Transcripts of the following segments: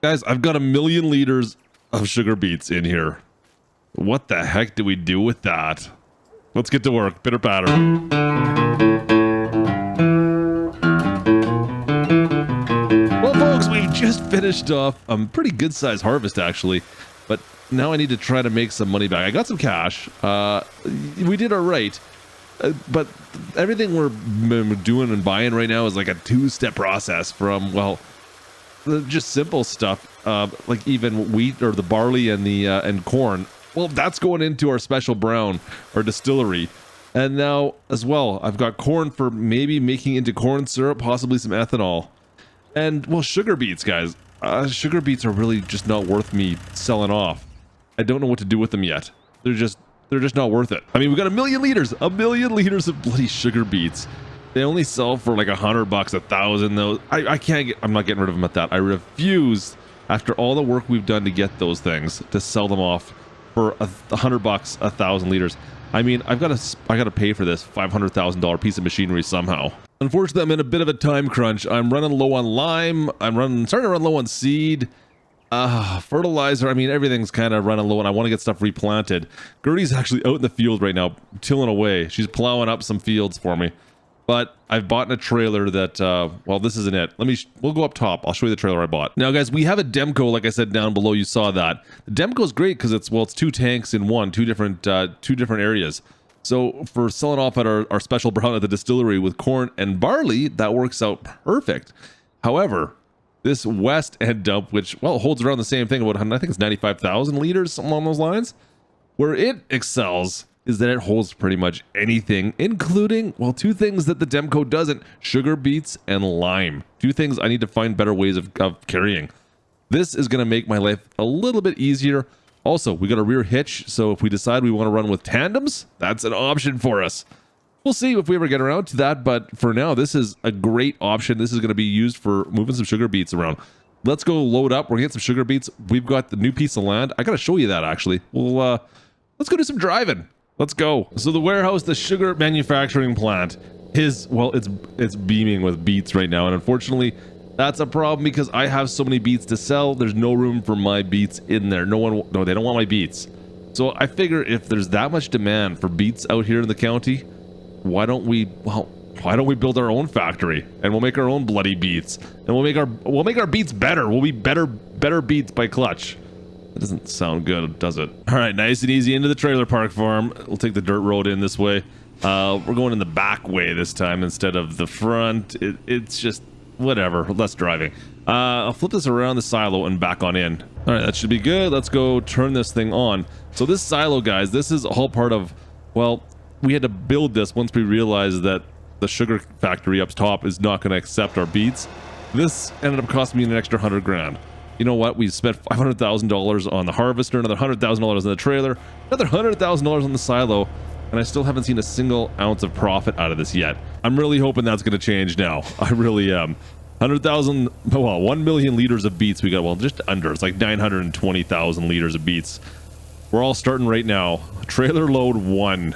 Guys, I've got 1,000,000 liters of sugar beets in here. What the heck do we do with that? Let's get to work. Pitter patter. Well, folks, we've just finished off a pretty good sized harvest, actually. But now I need to try to make some money back. I got some cash. We did all right. But everything we're doing and buying right now is like a two-step process from, well, just simple stuff, like even wheat or the barley and the and corn. Well, that's going into our special brown, our distillery. And now as well, I've got corn for maybe making into corn syrup, possibly some ethanol. And well, sugar beets, guys. Sugar beets are really just not worth me selling off. I don't know what to do with them yet. They're just not worth it. I mean, we've got 1,000,000 liters, 1,000,000 liters of bloody sugar beets. They only sell for like $100, 1,000 though. I can't get, I'm not getting rid of them at that. I refuse, after all the work we've done to get those things, to sell them off for $100, 1,000 liters. I mean, I gotta pay for this $500,000 piece of machinery somehow. Unfortunately, I'm in a bit of a time crunch. I'm running low on lime. Starting to run low on seed. Fertilizer. I mean, everything's kind of running low, and I want to get stuff replanted. Gertie's actually out in the field right now, tilling away. She's plowing up some fields for me. But I've bought a trailer that, well, this isn't it. We'll go up top. I'll show you the trailer I bought. Now, guys, we have a Demco, like I said down below. You saw that. The Demco is great because it's two tanks in one, two different areas. So for selling off at our special brown at the distillery with corn and barley, that works out perfect. However, this west end dump, which, well, holds around the same thing, about, I think it's 95,000 liters, something along those lines, where it excels is that it holds pretty much anything, including, well, two things that the Demco doesn't: sugar beets and lime. Two things I need to find better ways of carrying. This is going to make my life a little bit easier. Also, we got a rear hitch, so if we decide we want to run with tandems, that's an option for us. We'll see if we ever get around to that, but for now, this is a great option. This is going to be used for moving some sugar beets around. Let's go load up. We're going to get some sugar beets. We've got the new piece of land. I got to show you that, actually. Well, let's go do some driving. Let's go. So the warehouse, the sugar manufacturing plant is, well, it's beaming with beets right now. And unfortunately, that's a problem because I have so many beets to sell. There's no room for my beets in there. No, they don't want my beets. So I figure if there's that much demand for beets out here in the county, why don't we build our own factory and we'll make our own bloody beets, and we'll make our beets better. We'll be better beets by Klutch. That doesn't sound good, does it? All right, nice and easy into the trailer park farm. We'll take the dirt road in this way. We're going in the back way this time instead of the front. It's just whatever, less driving. I'll flip this around the silo and back on in. All right, that should be good. Let's go turn this thing on. So this silo, guys, this is all part of, well, we had to build this once we realized that the sugar factory up top is not going to accept our beets. This ended up costing me an extra 100 grand. You know what? We spent $500,000 on the harvester, another $100,000 on the trailer, another $100,000 on the silo, and I still haven't seen a single ounce of profit out of this yet. I'm really hoping that's going to change now. I really am. 100,000, well, 1,000,000 liters of beets we got. Well, just under. It's like 920,000 liters of beets. We're all starting right now. Trailer load 1.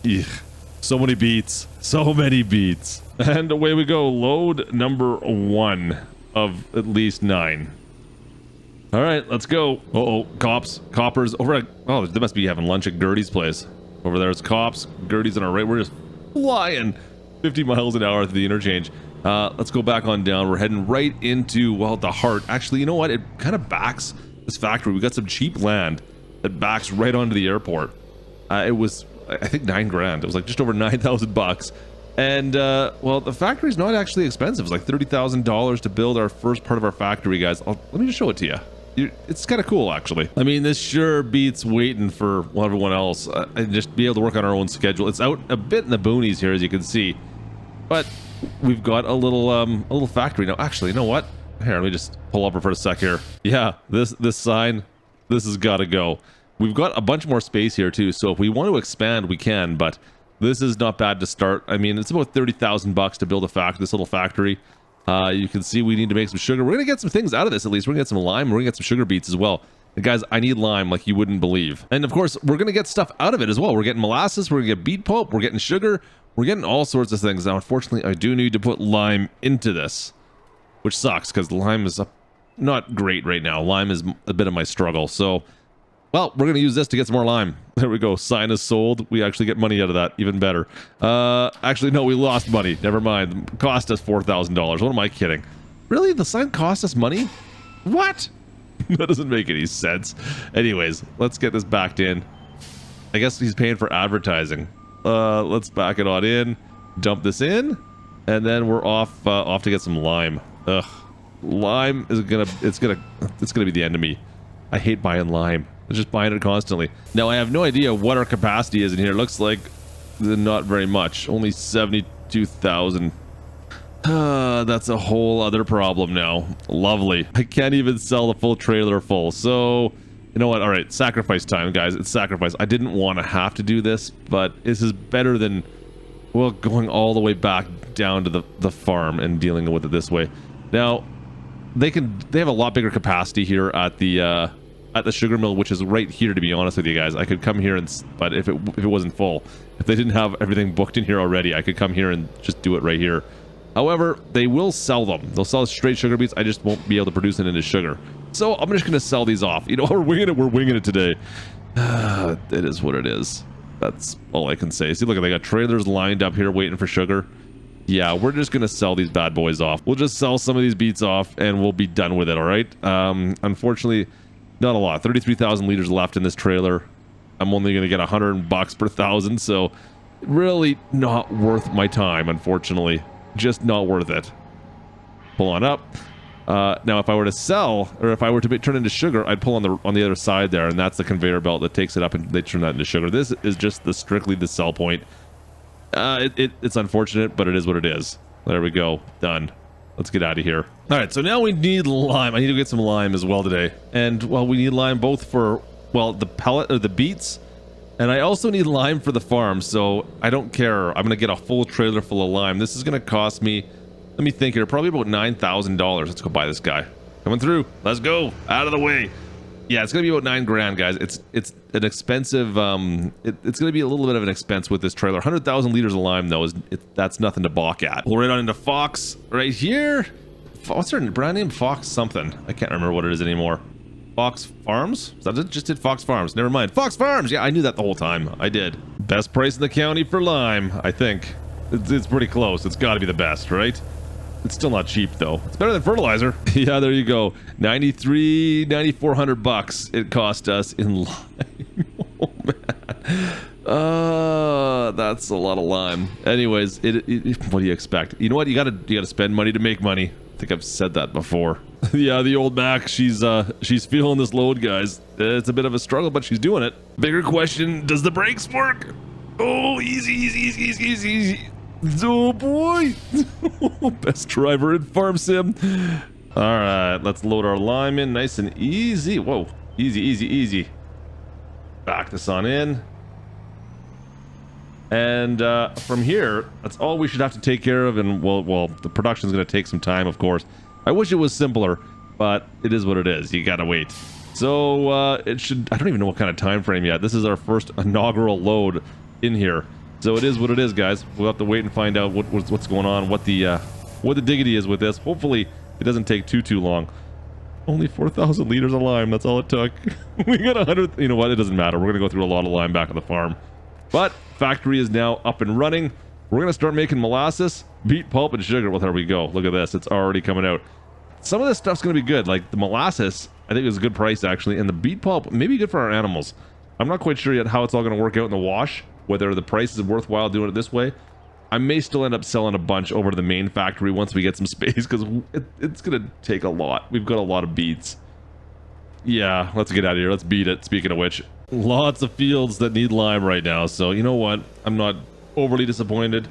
Eugh. So many beets. So many beets. And away we go. Load number 1 of at least 9. All right, let's go. Uh-oh, coppers over at, oh, they must be having lunch at Gertie's place. Over there's cops. Gertie's on our right. We're just flying 50 miles an hour through the interchange. Let's go back on down. We're heading right into, well, the heart. Actually, you know what? It kind of backs this factory. We got some cheap land that backs right onto the airport. It was, I think, 9 grand. It was like just over 9,000 bucks. And, well, the factory's not actually expensive. It's like $30,000 to build our first part of our factory, guys. Let me just show it to you. It's kind of cool, actually. I mean, this sure beats waiting for everyone else and just be able to work on our own schedule. It's out a bit in the boonies here, as you can see, but we've got a little factory now. Actually, you know what? Here, let me just pull over for a sec here. Yeah, this sign, this has got to go. We've got a bunch more space here too, so if we want to expand, we can. But this is not bad to start. I mean, it's about 30,000 bucks to build this little factory. You can see we need to make some sugar. We're gonna get some things out of this. At least we're gonna get some lime. We're gonna get some sugar beets as well. And guys, I need lime like you wouldn't believe. And of course, we're gonna get stuff out of it as well. We're getting molasses. We're gonna get beet pulp. We're getting sugar. We're getting all sorts of things. Now, unfortunately, I do need to put lime into this, which sucks because lime is a not great right now. Lime is a bit of my struggle. So, well, we're going to use this to get some more lime. There we go. Sign is sold. We actually get money out of that. Even better. Actually, no, we lost money. Never mind. Cost us $4,000. What am I kidding? Really? The sign cost us money? What? That doesn't make any sense. Anyways, let's get this backed in. I guess he's paying for advertising. Let's back it on in. Dump this in. And then we're off to get some lime. Ugh. Lime is it's gonna be the end of me. I hate buying lime. I'm just buying it constantly. Now I have no idea what our capacity is in here. It looks like not very much. Only 72,000. That's a whole other problem now. Lovely. I can't even sell the full trailer full. So, you know what? All right, sacrifice time, guys. It's sacrifice. I didn't want to have to do this, but this is better than, well, going all the way back down to the farm and dealing with it this way. Now, they have a lot bigger capacity here at the sugar mill, which is right here, to be honest with you guys. I could come here but if it wasn't full, if they didn't have everything booked in here already, I could come here and just do it right here. However, they will sell them. They'll sell straight sugar beets. I just won't be able to produce it into sugar. So I'm just going to sell these off. You know, we're winging it today. It is what it is. That's all I can say. See, look, they got trailers lined up here waiting for sugar. Yeah, we're just going to sell these bad boys off. We'll just sell some of these beets off and we'll be done with it, all right? Unfortunately, not a lot. 33,000 liters left in this trailer. I'm only going to get $100 per thousand, so really not worth my time, unfortunately. Just not worth it. Pull on up. Now, if I were to sell, or if I were to turn into sugar, I'd pull on the other side there, and that's the conveyor belt that takes it up and they turn that into sugar. This is just strictly the sell point. It's unfortunate, but it is what it is. There we go. Done. Let's get out of here. All right, so now we need lime. I need to get some lime as well today. And, well, we need lime both for, well, the pellet or the beets. And I also need lime for the farm, so I don't care. I'm going to get a full trailer full of lime. This is going to cost me, let me think here, probably about $9,000. Let's go buy this guy. Coming through. Let's go. Out of the way. Yeah, it's going to be about $9,000, guys. It's an expensive, it's going to be a little bit of an expense with this trailer. 100,000 liters of lime, though, that's nothing to balk at. We'll right on into Fox right here. What's her brand name? Fox something. I can't remember what it is anymore. Fox Farms? Is that it? Just did Fox Farms. Never mind. Fox Farms! Yeah, I knew that the whole time. I did. Best price in the county for lime, I think. It's pretty close. It's got to be the best, right? It's still not cheap, though. It's better than fertilizer. Yeah, there you go. $9,400 it cost us in lime. Oh, man. That's a lot of lime. Anyways, what do you expect? You know what? You gotta spend money to make money. I think I've said that before. Yeah, the old Mac, she's feeling this load, guys. It's a bit of a struggle, but she's doing it. Bigger question, does the brakes work? Oh, easy. Oh, boy. Best driver in Farm Sim. All right, let's load our lime in nice and easy. Whoa, easy. Back this on in. And from here, that's all we should have to take care of. And, well, the production's going to take some time, of course. I wish it was simpler, but it is what it is. You gotta wait. So it should, I don't even know what kind of time frame yet. This is our first inaugural load in here. So it is what it is, guys. We'll have to wait and find out what's going on, what the diggity is with this. Hopefully it doesn't take too long. Only 4,000 liters of lime, that's all it took. We got 100, you know what, it doesn't matter. We're gonna go through a lot of lime back at the farm. But factory is now up and running. We're gonna start making molasses, beet pulp, and sugar. Well, there we go. Look at this. It's already coming out. Some of this stuff's gonna be good. Like the molasses, I think is a good price actually, and the beet pulp may be good for our animals. I'm not quite sure yet how it's all gonna work out in the wash. Whether the price is worthwhile doing it this way. I may still end up selling a bunch over to the main factory once we get some space, because it's gonna take a lot. We've got a lot of beets. Yeah, let's get out of here. Let's beat it. Speaking of which, lots of fields that need lime right now. So you know what? I'm not overly disappointed.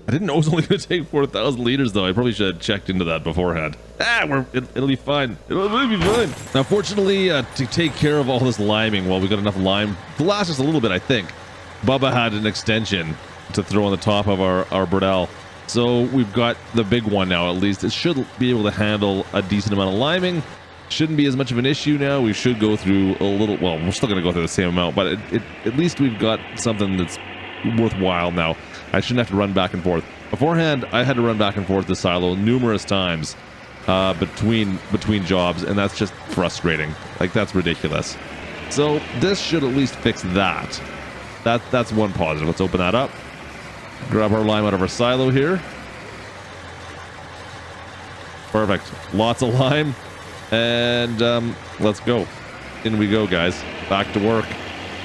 I didn't know it was only going to take 4,000 liters, though. I probably should have checked into that beforehand. It'll be fine. It'll be fine. Now, fortunately, to take care of all this liming, well, we got enough lime to last us a little bit, I think. Bubba had an extension to throw on the top of our Burdell. So we've got the big one now, at least. It should be able to handle a decent amount of liming. Shouldn't be as much of an issue now. We should go through a little, well, we're still going to go through the same amount, but at least we've got something that's worthwhile now. I shouldn't have to run back and forth. Beforehand, I had to run back and forth the silo numerous times between jobs, and that's just frustrating. Like, that's ridiculous. So this should at least fix that. That's one positive. Let's open that up. Grab our lime out of our silo here. Perfect. Lots of lime. And let's go. In we go, guys. Back to work.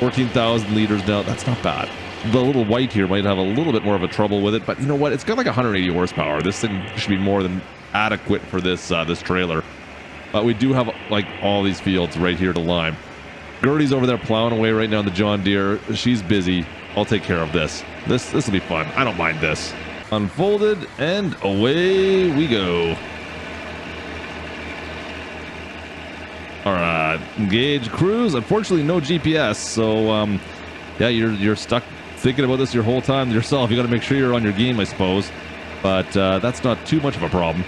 14,000 liters down. That's not bad. The little white here might have a little bit more of a trouble with it, but you know what? It's got like 180 horsepower. This thing should be more than adequate for this this trailer. But we do have like all these fields right here to lime. Gertie's over there plowing away right now on the John Deere. She's busy. I'll take care of this. This will be fun. I don't mind this. Unfolded, and away we go. All right, engage cruise. Unfortunately, no GPS, so yeah, you're stuck thinking about this your whole time yourself. You got to make sure you're on your game, I suppose. But that's not too much of a problem.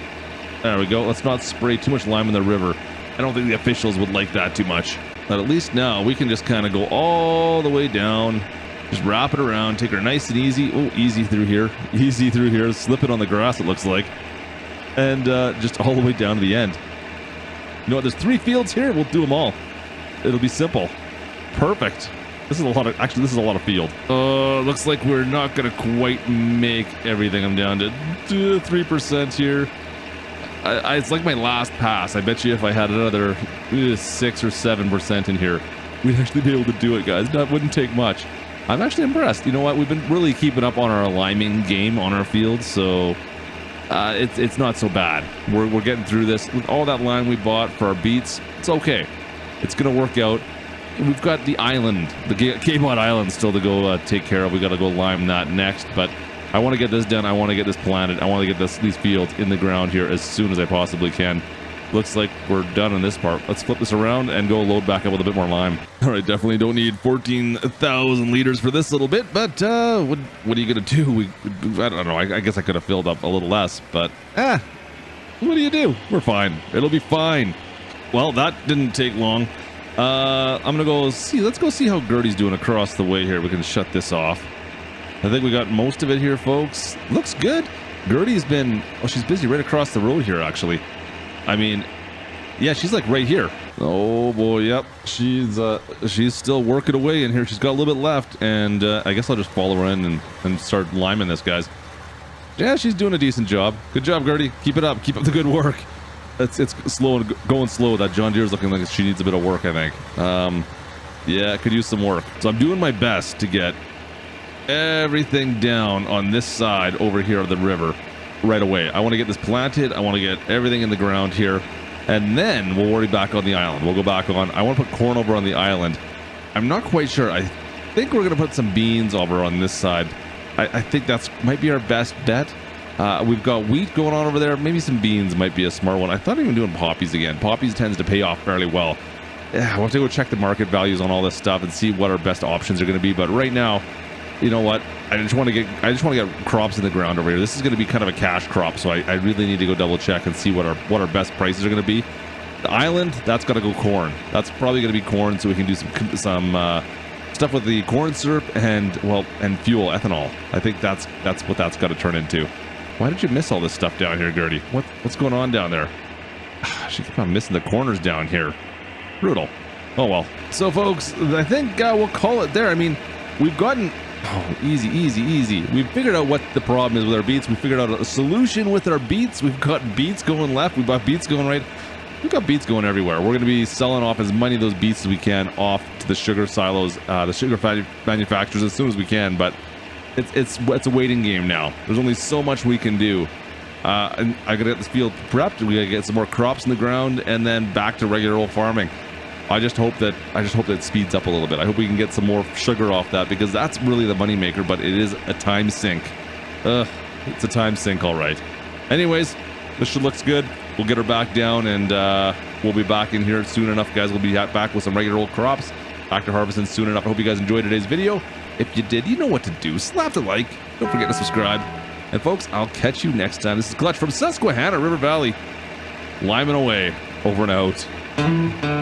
There we go. Let's not spray too much lime in the river. I don't think the officials would like that too much. But at least now we can just kind of go all the way down. Just wrap it around, take her nice and easy. Oh, easy through here. Easy through here. Slip it on the grass, it looks like. And just all the way down to the end. You know what? There's 3 fields here. We'll do them all. It'll be simple. Perfect. This is a lot of, actually, this is a lot of field. Looks like we're not going to quite make everything. I'm down to 3% here. It's like my last pass. I bet you if I had another 6 or 7% in here, we'd actually be able to do it, guys. That wouldn't take much. I'm actually impressed. You know what? We've been really keeping up on our liming game on our field, so it's not so bad. We're getting through this. With all that lime we bought for our beets, it's okay. It's going to work out. We've got the island, the Kmart Island still to go take care of. We got to go lime that next, but I want to get this done. I want to get this planted. I want to get these fields in the ground here as soon as I possibly can. Looks like we're done on this part. Let's flip this around and go load back up with a bit more lime. All right, definitely don't need 14,000 liters for this little bit, but what are you going to do? I don't know. I guess I could have filled up a little less, but what do you do? We're fine. It'll be fine. Well, that didn't take long. I'm going to go see. Let's go see how Gertie's doing across the way here. We can shut this off. I think we got most of it here, folks. Looks good. Gertie's been, she's busy right across the road here, actually. I mean, yeah, she's like right here. Oh boy, yep. She's still working away in here. She's got a little bit left, and I guess I'll just follow her in and start liming this, guys. Yeah, she's doing a decent job. Good job, Gertie. Keep it up. Keep up the good work. It's slow and going slow. That John Deere's looking like she needs a bit of work, I think. Yeah, could use some work. So I'm doing my best to get everything down on this side over here of the river right away. I want to get this planted. I want to get everything in the ground here, and then we'll worry back on the island. We'll go back on. I want to put corn over on the island. I'm not quite sure. I think we're going to put some beans over on this side. I think that's might be our best bet. We've got wheat going on over there. Maybe some beans might be a smart one. I thought even doing poppies again. Poppies tends to pay off fairly well. Yeah, we'll have to go check the market values on all this stuff and see what our best options are going to be. But right now, you know what? I just want to get crops in the ground over here. This is going to be kind of a cash crop, so I really need to go double check and see what our best prices are going to be. The island, that's got to go corn. That's probably going to be corn, so we can do some stuff with the corn syrup and fuel, ethanol. I think that's what that's got to turn into. Why did you miss all this stuff down here, Gertie? What's going on down there? She kept on missing the corners down here. Brutal. Oh well. So folks, I think we'll call it there. I mean, we've gotten easy. We've figured out what the problem is with our beets. We figured out a solution with our beets. We've got beets going left. We've got beets going right. We've got beets going everywhere. We're going to be selling off as many of those beets as we can off to the sugar silos, the sugar manufacturers as soon as we can. But it's a waiting game now. There's only so much we can do. And I got to get this field prepped. We got to get some more crops in the ground, and then back to regular old farming. I just hope that it speeds up a little bit. I hope we can get some more sugar off that, because that's really the money maker. But it is a time sink. It's a time sink, all right. Anyways, this looks good. We'll get her back down, and we'll be back in here soon enough, guys. We'll be back with some regular old crops, back to harvesting soon enough. I hope you guys enjoyed today's video. If you did, you know what to do. Slap the like. Don't forget to subscribe. And folks, I'll catch you next time. This is Klutch from Susquehanna, River Valley. Liming away. Over and out.